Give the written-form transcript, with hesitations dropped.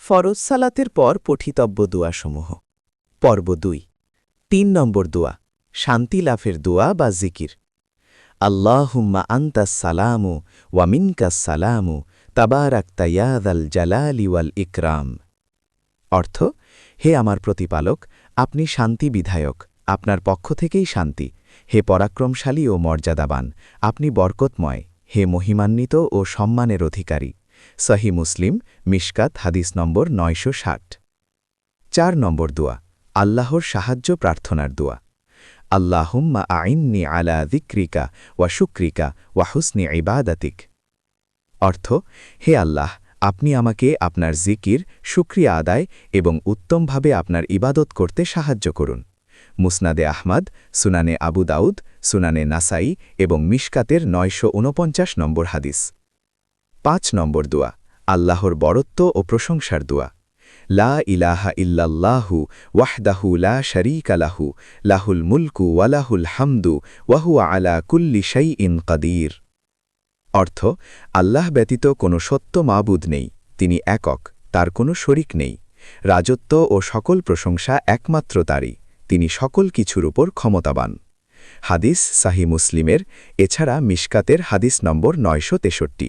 ফরজ সালাতের পর পঠিতব্য দোয়াসমূহ। পর্ব ২। ৩ নম্বর দোয়া, শান্তি লাভের দোয়া বা জিকির। আল্লাহুম্মা আনতাস সালামু ওয়া মিনকাস সালামু তাবারাকতা ইয়া যাল জালালি ওয়াল ইকরাম। অর্থ, হে আমার প্রতিপালক, আপনি শান্তি বিধায়ক, আপনার পক্ষ থেকেই শান্তি। হে পরাক্রমশালী ও মর্যাদাবান, আপনি বরকতময়, হে মহিমান্বিত ও সম্মানের অধিকারী। সহি মুসলিম, মিশকাত, হাদিস নম্বর ৯৬০। ৪ নম্বর দোয়া, আল্লাহর সাহায্য প্রার্থনার দোয়া। আল্লাহুম্মা আইন্নি আলা যিকরিকা ওয়া শুকরিকা ওয়া হুসনি ইবাদাতিক। অর্থ, হে আল্লাহ, আপনি আমাকে আপনার জিকির, শুকরিয়া আদায় এবং উত্তমভাবে আপনার ইবাদত করতে সাহায্য করুন। মুসনাদে আহমদ, সুনানে আবু দাউদ, সুনানে নাসাই এবং মিশকাতের ৯৪৯ নম্বর হাদিস। ৫ নম্বর দোয়া, আল্লাহর বরত্ব ও প্রশংসার দোয়া। লা ইলাহা ইল্লাল্লাহু ওয়াহদাহু লা শারীকা লাহু লাহুল মুলকু ওয়া লাহুল হামদু ওয়া হুয়া আলা কুল্লি শাইইন কাদির। অর্থ, আল্লাহ ব্যতীত কোনো সত্য মাবুদ নেই, তিনি একক, তার কোনো শরিক নেই। রাজত্ব ও সকল প্রশংসা একমাত্র তারই, তিনি সকল কিছুর উপর ক্ষমতাবান। হাদিস সাহি মুসলিমের, এছাড়া মিশকাতের হাদিস নম্বর ৯৬৩।